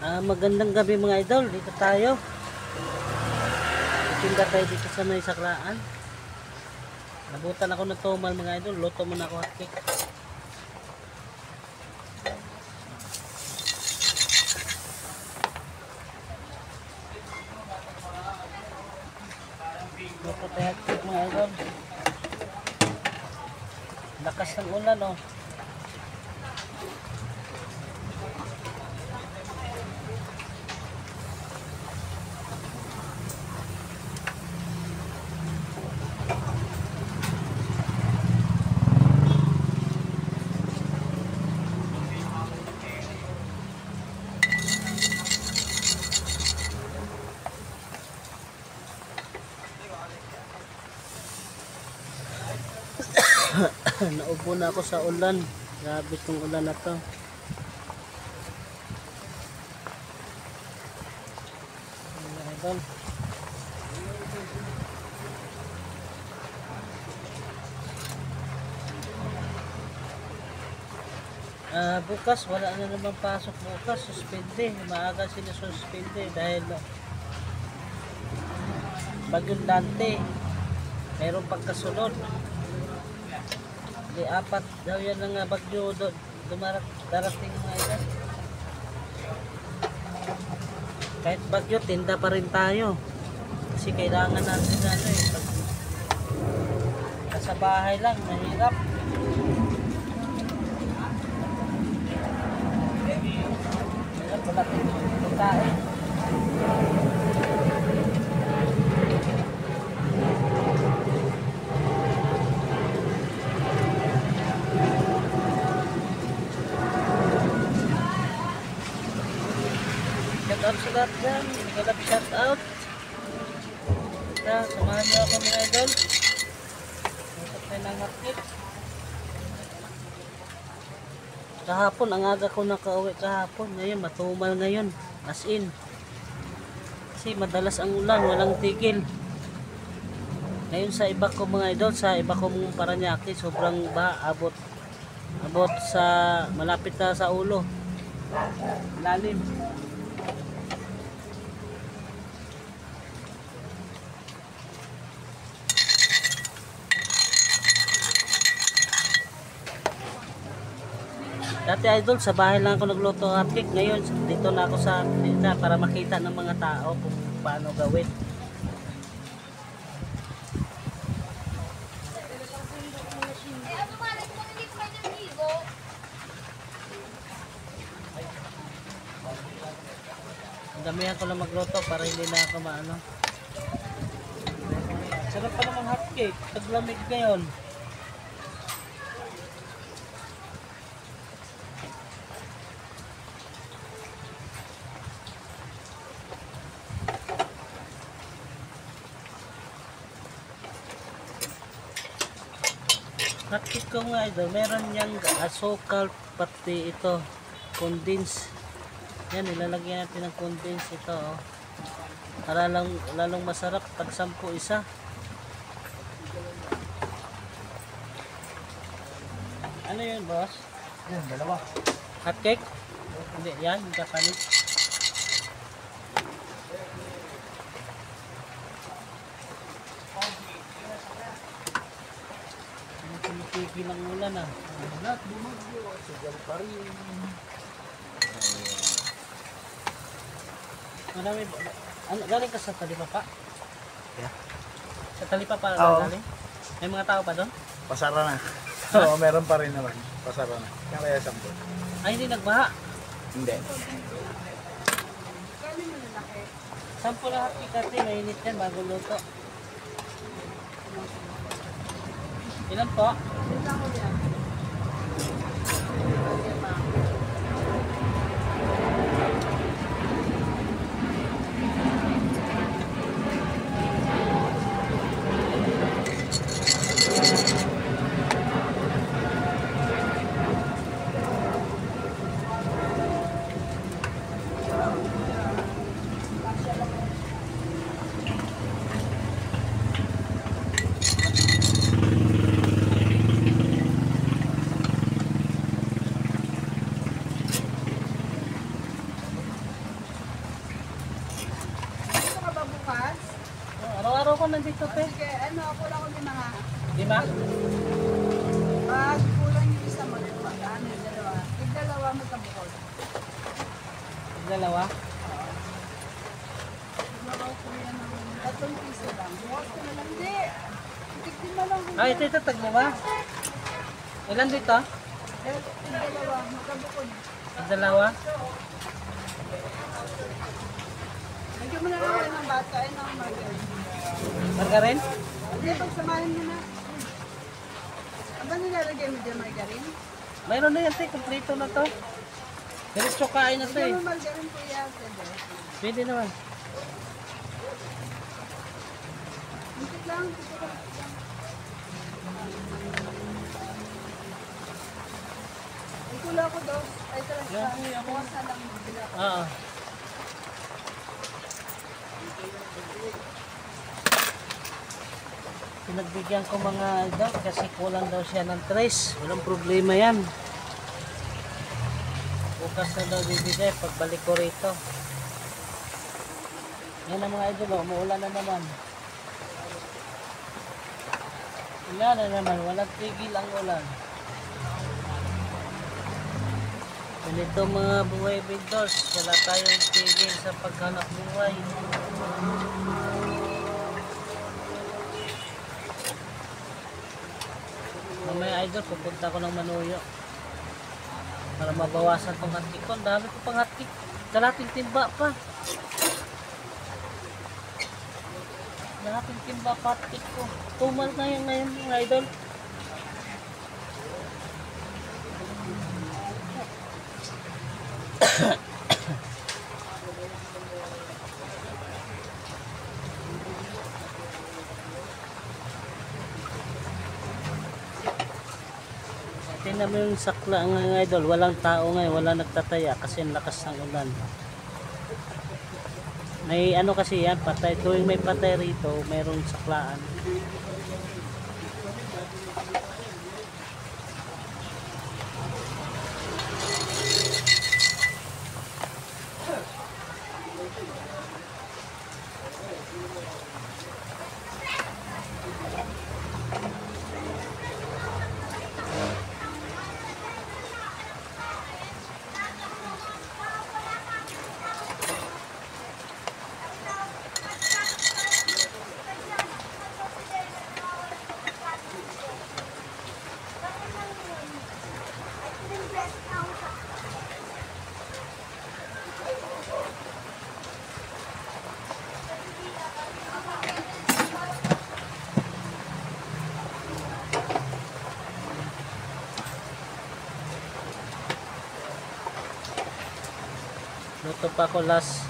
Magandang gabi mga idol, dito tayo. Itinda tayo dito sa may saklaan. Nabutan ako ng tumal mga idol, luto muna ako hotcake. Luto tayo hotcake mga idol. Lakas ng ulan oh. Naubo na ako sa ulan. Grabe itong ulan na to. Idol. Bukas wala na naman pasok bukas. Suspende. Maaga sila suspende dahil Bagyong Dante. Mayroong pagkasunod. Di apat daw yan ng bagyo darating mga idol. Kahit bagyo, tinda pa rin tayo. Kasi kailangan natin nasa bahay lang, mahirap. Wala tayong pagkain. Shout out sa lahat dyan. Nagkalap shout out. Samahan niyo ako mga idol. Masok tayo ng hotcake. Kahapon, ang aga ko nakauwi kahapon. Ngayon, matumal ngayon. As in. Kasi madalas ang ulan, walang tigil. Ngayon sa iba ko mga idol, sa iba ko mong Paranaque, sobrang abot sa malapit na sa ulo. Lalim. Dati idol, sa bahay lang ako nagluto ng hotcake. Ngayon, dito na ako sa tinda para makita ng mga tao kung paano gawin. Damihan ko lang magluto para hindi na ako maano. Sarap pa naman hotcake. Taglamig ngayon. Hotcake ko nga idol, meron niyang asukal pati ito, condense. Yan, ilalagyan natin ng condense ito oh. Para lalong masarap pag 10 isa. Ano yun boss? Yan, dalawa. Hotcake? Hindi, yan, yung kapalit. Tumipigil ang ulan ah. Lahat bumagyo. Sigal pa rin. Marami, galing ka sa Talipapa? Yeah. Sa Talipapa Oo. galing? May mga tao pa doon? Pasara na. Oo, meron pa rin naman. Pasara na. Kaya 10. Ay, hindi nagbaha. Hindi. 10 lahat ikati, mainit yan bago luto. Ilan po? ako nandito, pe. Sige, ano, ako lang ulit mga. 5? Pag kulang yung isa mo, ano yung dalawa? Tig-dalawa mo sa bukol. Dalawa? Dalawa ko yan ng 3 piso lang. Bukas ko na lang. Hindi. Tigtin mo lang. Ah, ito, tag-5. Ilan dito? Tig-dalawa, magkabukol. Dalawa? Lagyan mo na lang kayo ng bata, ay ng margarine. Margarin? Hindi, pagsamahin mo na. Ano ba nilalagay mo dyan, margarine? Mayroon na yan, te. Kompleto na to. Diretso kain na to eh. Lagyan mo margarine kuya, pwede. Pwede naman. Muntik lang, dito ka. Ay, kula ko daw. Ay, tara. Yan, Bukas na lang. Bila. Oo. Pinagbigyan ko mga idol kasi kulang daw siya ng tres. Walang problema yan. Bukas na daw bibigay pagbalik ko rito. Yan ang mga idol, oh, umuulan na naman. Wala na naman, walang tigil ang ulan. Ganito mga buhay vendors, wala tayong tigil sa paghanap buhay. Mamaya idol, pupunta ko ng Manuyo para mabawasan tong hatkik ko. Ang dami ko pang hatkik, kalating timba pa. Kalating timba pa hatkik ko. Tumal na yan ngayon mga idol. Tingnan mo yung sakla mga idol, walang tao ngayon, wala nagtataya kasi ang lakas ng ulan. May ano kasi yan, patay, tuwing may patay rito, mayroong saklaan. Luto pa ako last.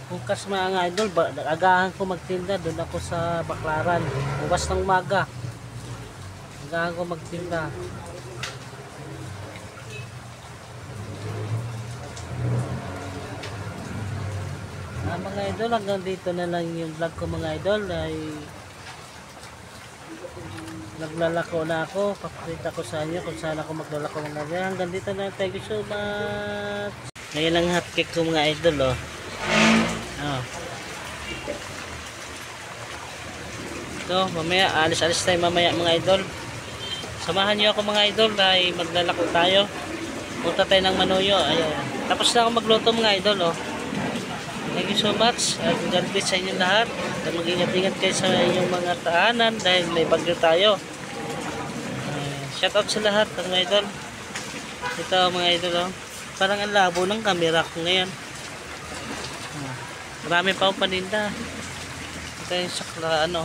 Bukas mga idol, agahan ko magtinda, doon ako sa Baklaran. Bukas ng umaga. Agahan ko magtinda. Mga idol, hanggang dito na lang yung vlog ko mga idol. Ay naglalako na ako. Papakita ko sa inyo kung saan ako maglalako mga idol. Hanggang dito na, thank you so much. Ngayon ang hotcake ko mga idol, oh. Oh. So, mamaya, alis-alis tayo mamaya mga idol. Samahan niyo ako mga idol dahil maglalako tayo. Punta tayo ng Manuyo. Ayan. Tapos na ako magluto mga idol, oh. Thank you so much. At God bless sa inyong lahat. At mag-ingat-ingat kayo sa inyong mga tahanan dahil may bagyo tayo. Shout out sa lahat mga idol. Ito mga idol, oh. Parang ang labo ng camera ko ngayon. Marami pa akong paninda. Ito yung sakla ano.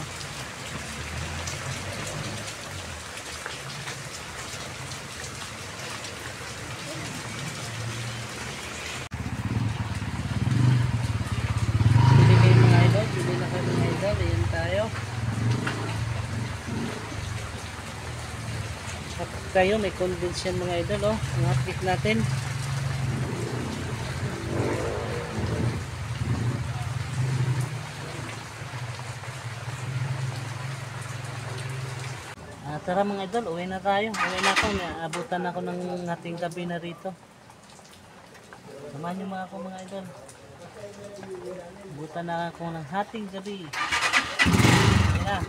Bili kayo mga idol. Bili na kayo mga idol. Ayan tayo. At tayo may condense yan mga idol, oh. Ang hotcake natin. Tara mga idol, uwi na tayo. Uwi na ako. Naabutan ako ng ating gabi na rito. Samahan nyo mga ako mga idol. Abutan na ako ng hating gabi. Ayan na.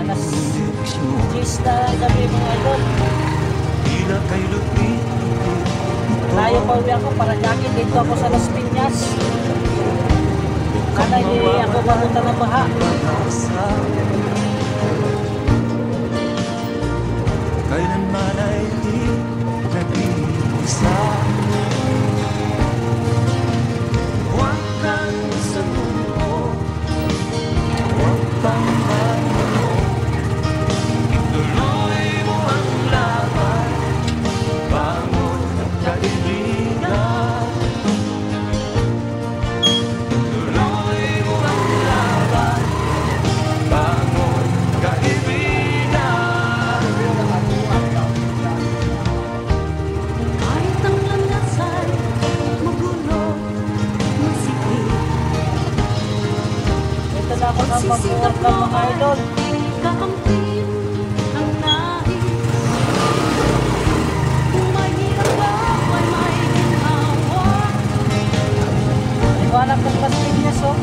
Alas 10 na gabi mga idol. Tayo pa uwi ako para jacket. Dito ako sa Las Piñas. Sana hindi ako mamunta ng baha. Kailanman ay di nag-iisa. Huwag kang sa mundo, huwag kang magmano. Ituloy mo ang laban, bangon kaibigan. Ituloy mo ang laban, bangon kaibigan. Kahit ang landasan magulo, masikip, Ito na ako ng mag-work ng mga idol. kakampin ang nais. Kung mahirap ay may ginawa, Iwanan kong Las Piñas, oh.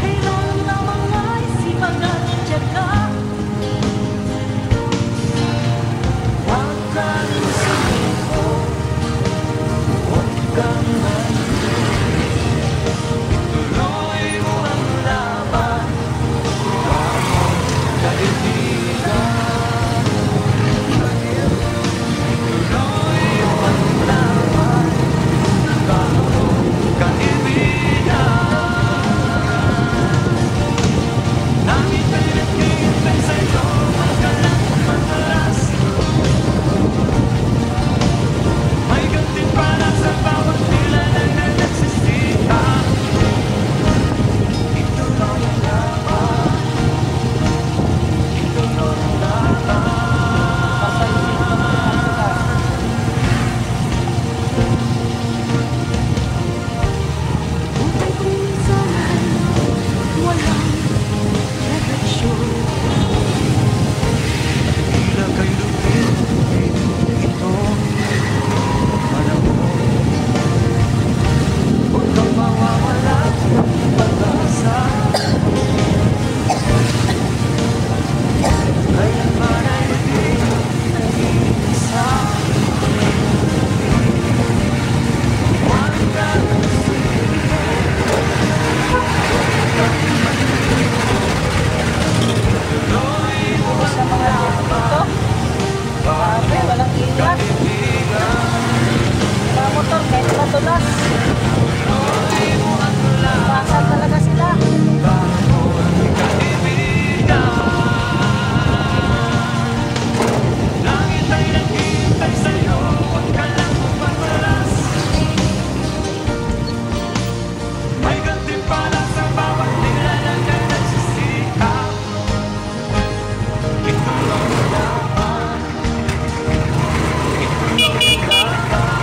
kailangan lamang ay sipag at tiyaga. Huwag kang sumiko, huwag kang ituloy mo ang laban, bangon kaibigan. Ituloy mo ang laban, bangon kaibigan. Langit ay naghihintay sa'yo, huwag ka lang matalas. May gantimpala sa bawat tila na nagsisihan. Ituloy ang laban, ituloy ang laban. Buhay kung minsan ay walang reaksyon. Tila kay lupit, ito panahon. Huwag kang mawawala ng pag-asa. Kailanman ay di nag-iisa. Huwag kang sumiko, tuloy mo Sa ang mga dito. Grabe, walang ingat. Mga motor, kahit matulas. Basa talaga sila. Langit ay naghihintay sa'yo, huwag ka lang magmalas. May gantimpala sa bawat nilalang na nagsisihan. Ituloy ang laban, ituloy ang laban.